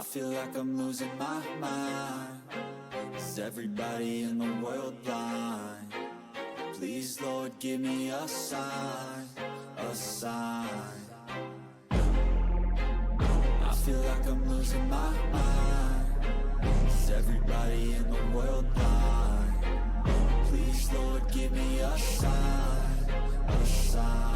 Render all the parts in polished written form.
feel like I'm losing my mind. Is everybody in the world blind? Please, Lord, give me a sign, a sign. I feel like I'm losing my mind. Is everybody in the world blind? Please, Lord, give me a sign, a sign.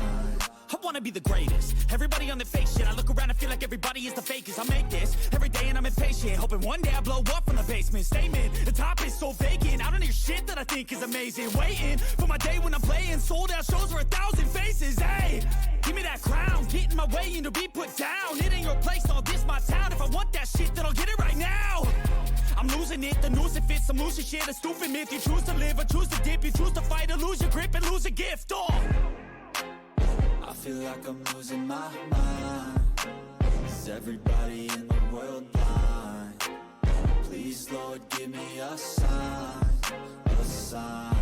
I wanna be the greatest. Everybody on the fake shit. I look around and feel like everybody is the fakest. I make this every day and I'm impatient, hoping one day I blow up from the basement. Statement, the top is so vacant. I don't hear shit that I think is amazing. Waiting for my day when I'm playing sold out shows for 1,000 faces. Hey, give me that crown, get in my way and to be put down. It ain't your place, all this my town. If I want that shit, then I'll get it right now. I'm losing it, the noose it fits, I'm losing shit. A stupid myth, you choose to live or choose to dip. You choose to fight or lose your grip and lose a gift. I feel like I'm losing my mind. Is everybody in the world blind? Please, Lord, give me a sign, a sign.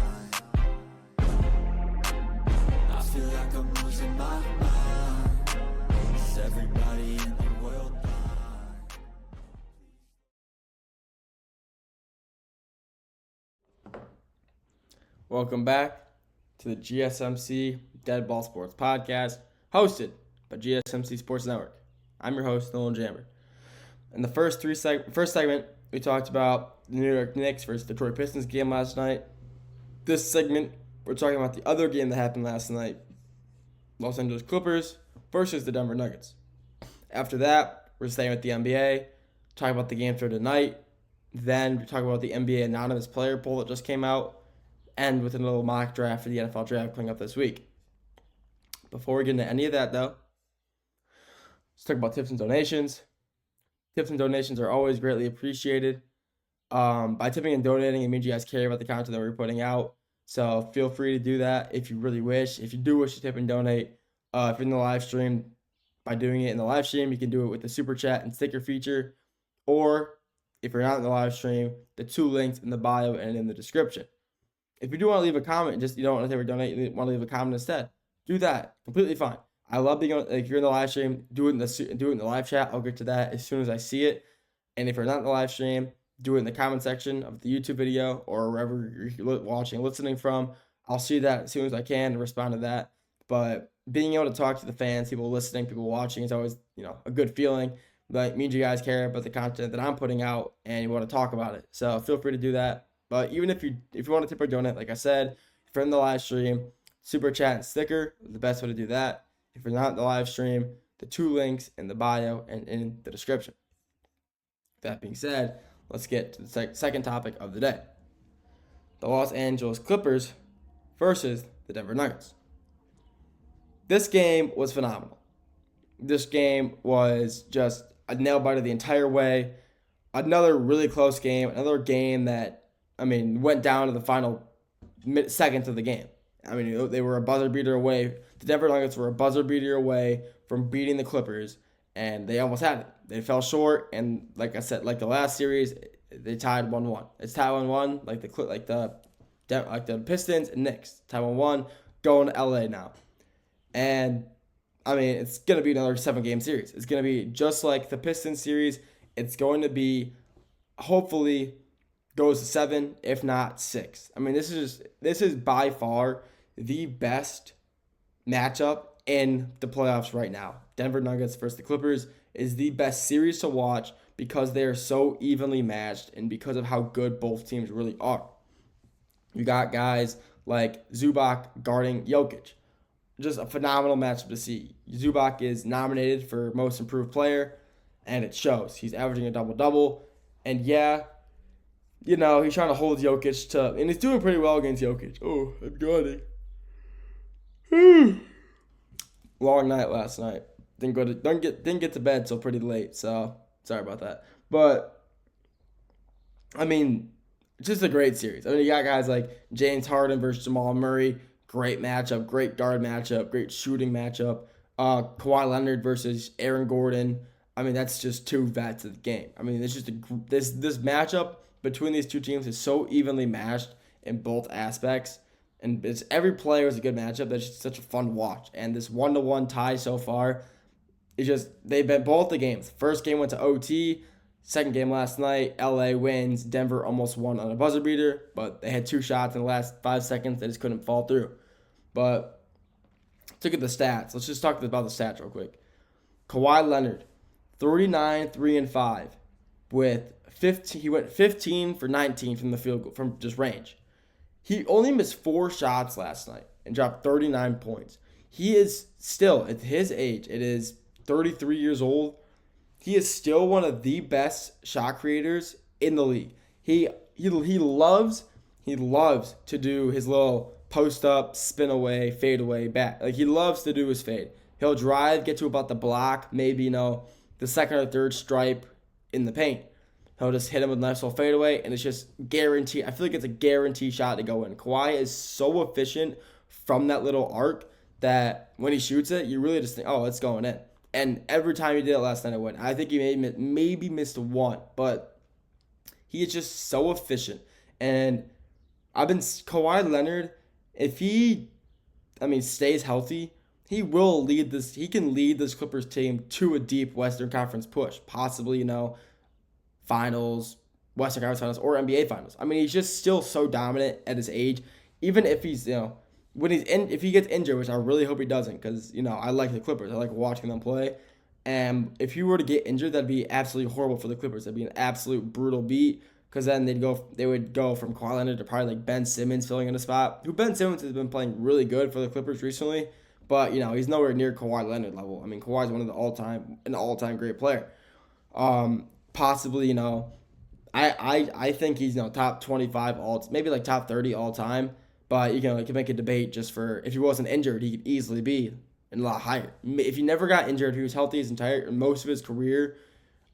I feel like I'm losing my mind. Is everybody in the world blind? Welcome back to the GSMC Dead Ball Sports Podcast, hosted by GSMC Sports Network. I'm your host, Nolan Jammer. In the first segment, we talked about the New York Knicks versus Detroit Pistons game last night. This segment, we're talking about the other game that happened last night, Los Angeles Clippers versus the Denver Nuggets. After that, we're staying with the NBA, talk about the game for tonight. Then we talk about the NBA anonymous player poll that just came out, and with a little mock draft for the NFL draft coming up this week. Before we get into any of that, though, let's talk about tips and donations. Tips and donations are always greatly appreciated. By tipping and donating, it means you guys care about the content that we're putting out. So feel free to do that if you really wish. If you do wish to tip and donate, if you're in the live stream, by doing it in the live stream, you can do it with the super chat and sticker feature. Or if you're not in the live stream, the 2 links in the bio and in the description. If you do want to leave a comment, just you don't want to donate, you want to leave a comment instead, do that. Completely fine. I love being on, if you're in the live stream, do it in the live chat. I'll get to that as soon as I see it. And if you're not in the live stream, do it in the comment section of the YouTube video or wherever you're watching, listening from. I'll see that as soon as I can and respond to that. But being able to talk to the fans, people listening, people watching is always, a good feeling. But it means you guys care about the content that I'm putting out and you want to talk about it. So feel free to do that. But even if you want to tip or donate, like I said, if you're in the live stream, super chat and sticker is the best way to do that. If you're not in the live stream, the 2 links in the bio and in the description. That being said, let's get to the second topic of the day. The Los Angeles Clippers versus the Denver Nuggets. This game was phenomenal. This game was just a nail-biter the entire way. Another really close game, another game that went down to the final seconds of the game. They were a buzzer beater away. The Denver Nuggets were a buzzer beater away from beating the Clippers, and they almost had it. They fell short, and like I said, like the last series, they tied 1-1. It's tied 1-1, like the Pistons and Knicks tied 1-1, going to LA now. And it's gonna be another 7-game series. It's gonna be just like the Pistons series. It's going to be hopefully goes to 7, if not 6. This is by far the best matchup in the playoffs right now. Denver Nuggets versus the Clippers is the best series to watch because they are so evenly matched and because of how good both teams really are. You got guys like Zubac guarding Jokić. Just a phenomenal matchup to see. Zubac is nominated for Most Improved Player, and it shows. He's averaging a double-double, and he's trying to hold Jokić and he's doing pretty well against Jokić. Oh, I'm yawning. Long night last night. Didn't get to bed till pretty late, so sorry about that. But just a great series. You got guys like James Harden versus Jamal Murray. Great matchup, great guard matchup, great shooting matchup. Kawhi Leonard versus Aaron Gordon. That's just 2 vets of the game. It's just this matchup between these 2 teams is so evenly matched in both aspects. And every player is a good matchup. That's just such a fun watch. And this 1-1 tie so far, they've been both the games. First game went to OT. Second game last night, LA wins. Denver almost won on a buzzer beater, but they had 2 shots in the last 5 seconds. They just couldn't fall through. But look at the stats. Let's just talk about the stats real quick. Kawhi Leonard, 39, 3 and 5 with 15. He went 15 for 19 from the field goal, from just range. He only missed 4 shots last night and dropped 39 points. He is still, at his age, it is 33 years old. He is still one of the best shot creators in the league. He loves to do his little post up, spin away, fade away, back. Like, he loves to do his fade. He'll drive, get to about the block, maybe, the second or third stripe in the paint. He'll just hit him with a nice little fadeaway, and it's just guaranteed. I feel like it's a guaranteed shot to go in. Kawhi is so efficient from that little arc that when he shoots it, you really just think, oh, it's going in. And every time he did it last night, it went. I think he maybe missed 1, but he is just so efficient. And Kawhi Leonard, if he, stays healthy, he will lead this. He can lead this Clippers team to a deep Western Conference push, possibly, finals, Western Conference finals, or NBA finals. He's just still so dominant at his age. Even if he's, if he gets injured, which I really hope he doesn't, because, I like the Clippers. I like watching them play. And if he were to get injured, that'd be absolutely horrible for the Clippers. That'd be an absolute brutal beat, because then they would go from Kawhi Leonard to probably like Ben Simmons filling in a spot. Who Ben Simmons has been playing really good for the Clippers recently, but he's nowhere near Kawhi Leonard level. Kawhi's one of an all-time great player. Possibly, I think he's top 25 maybe like top 30 all time. But you can make a debate just for if he wasn't injured, he could easily be a lot higher. If he never got injured, if he was healthy most of his career,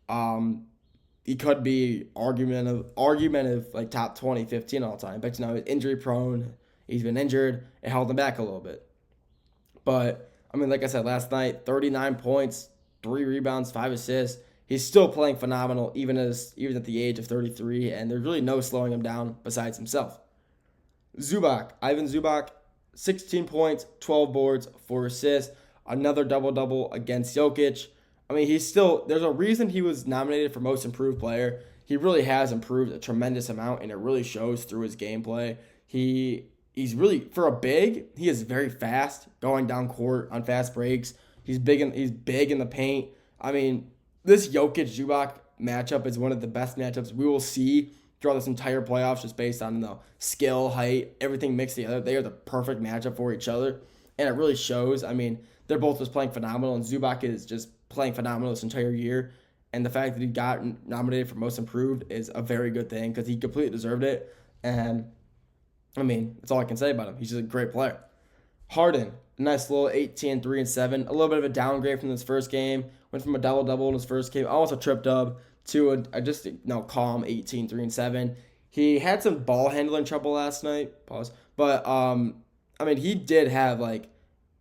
he could be argumentative like top 20, 15 all time. But he's injury prone. He's been injured. It held him back a little bit. But like I said last night, 39 points, 3 rebounds, 5 assists. He's still playing phenomenal, even at the age of 33, and there's really no slowing him down besides himself. Ivan Zubac, 16 points, 12 boards, 4 assists, another double-double against Jokić. There's a reason he was nominated for Most Improved Player. He really has improved a tremendous amount, and it really shows through his gameplay. He's really, for a big, he is very fast, going down court on fast breaks. He's big in the paint. This Jokić-Zubac matchup is one of the best matchups we will see throughout this entire playoffs, just based on skill, height, everything mixed together. They are the perfect matchup for each other, and it really shows. They're both just playing phenomenal, and Zubac is just playing phenomenal this entire year. And the fact that he got nominated for Most Improved is a very good thing, because he completely deserved it. And, that's all I can say about him. He's just a great player. Harden, a nice little 18, 3 and 7. A little bit of a downgrade from this first game. Went from a double-double in his first game, almost a trip-dub, to a calm 18, 3 and 7. He had some ball handling trouble last night. Pause. But, he did have,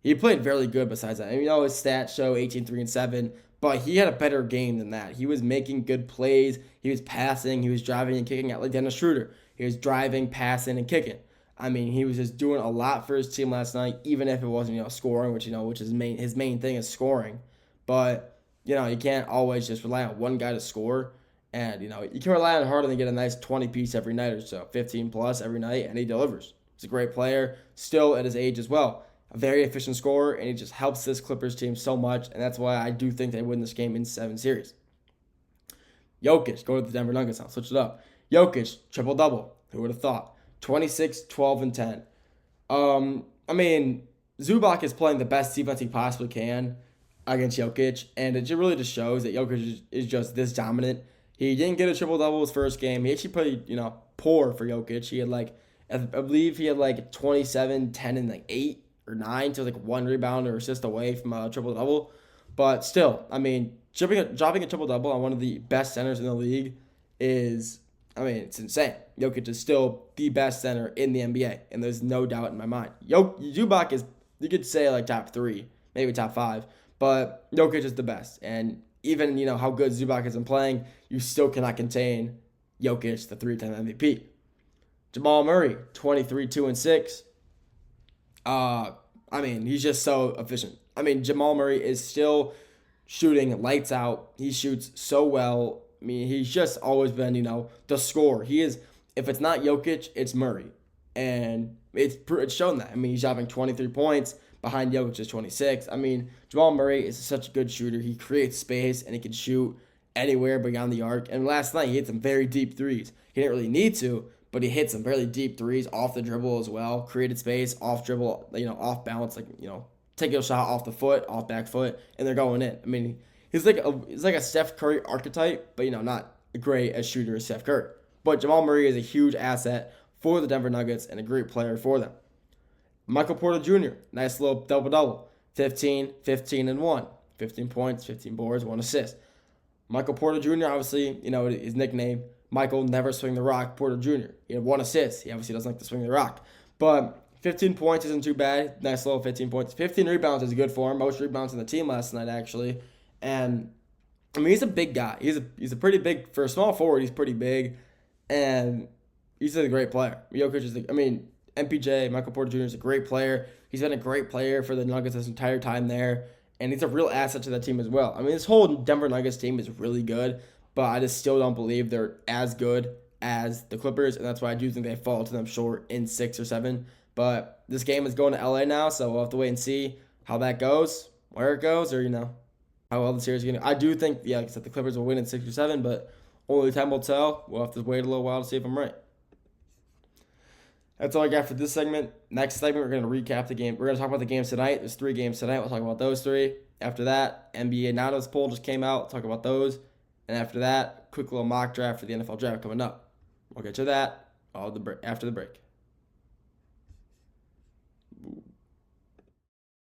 he played very good besides that. His stats show 18, 3 and 7. But he had a better game than that. He was making good plays. He was passing. He was driving and kicking out like Dennis Schroeder. He was driving, passing, and kicking. He was just doing a lot for his team last night, even if it wasn't, scoring, which is his main thing is scoring. But, you can't always just rely on one guy to score. And, you can rely on Harden to get a nice 20-piece every night or so, 15-plus every night, and he delivers. He's a great player, still at his age as well. A very efficient scorer, and he just helps this Clippers team so much, and that's why I do think they win this game in 7 series. Jokić, go to the Denver Nuggets now, switch it up. Jokić, triple-double. Who would have thought? 26, 12, and 10. Zubac is playing the best defense he possibly can against Jokić, and it really just shows that Jokić is just this dominant. He didn't get a triple-double his first game. He actually played, poor for Jokić. He had, I believe he had, 27, 10, and, 8 or 9, so 1 rebound or assist away from a triple-double. But still, dropping a triple-double on one of the best centers in the league is, it's insane. Jokić is still the best center in the NBA, and there's no doubt in my mind. Zubac is, you could say, top 3, maybe top 5, but Jokić is the best. And even, how good Zubac has been playing, you still cannot contain Jokić, the 3-time MVP. Jamal Murray, 23, 2 and 6. He's just so efficient. Jamal Murray is still shooting lights out. He shoots so well I mean, he's just always been, the scorer. He is, if it's not Jokić, it's Murray. And it's shown that. I mean, he's having 23 points. Behind Jokić is 26. I mean, Jamal Murray is such a good shooter. He creates space, and he can shoot anywhere beyond the arc. And last night, he hit some very deep threes. He didn't really need to, but he hit some really deep threes off the dribble as well. Created space, off dribble, off balance, taking a shot off the foot, off back foot, and they're going in. I mean, he's like a Steph Curry archetype, but, not great as shooter as Steph Curry. But Jamal Murray is a huge asset for the Denver Nuggets and a great player for them. Michael Porter Jr., nice little double-double. 15, 15, and 1. 15 points, 15 boards, 1 assist. Michael Porter Jr., obviously, his nickname, Michael Never Swing the Rock Porter Jr. He had 1 assist. He obviously doesn't like to swing the rock. But 15 points isn't too bad. Nice little 15 points. 15 rebounds is good for him. Most rebounds on the team last night, actually. And, I mean, he's a big guy. He's a pretty big, for a small forward, he's pretty big. And he's a great player. Jokić is, MPJ, Michael Porter Jr. is a great player. He's been a great player for the Nuggets this entire time there. And he's a real asset to that team as well. I mean, this whole Denver Nuggets team is really good, but I just still don't believe they're as good as the Clippers, and that's why I do think they fall to them short in 6 or 7. But this game is going to LA now, so we'll have to wait and see how that goes, where it goes, or, how well the series is going to. I do think, like I said, the Clippers will win in 6 or 7, but only time will tell. We'll have to wait a little while to see if I'm right. That's all I got for this segment. Next segment, we're going to recap the game. We're going to talk about the games tonight. There's 3 games tonight. We'll talk about those 3. After that, NBA Nanos poll just came out. Talk about those. And after that, quick little mock draft for the NFL draft coming up. We'll get to that after the break.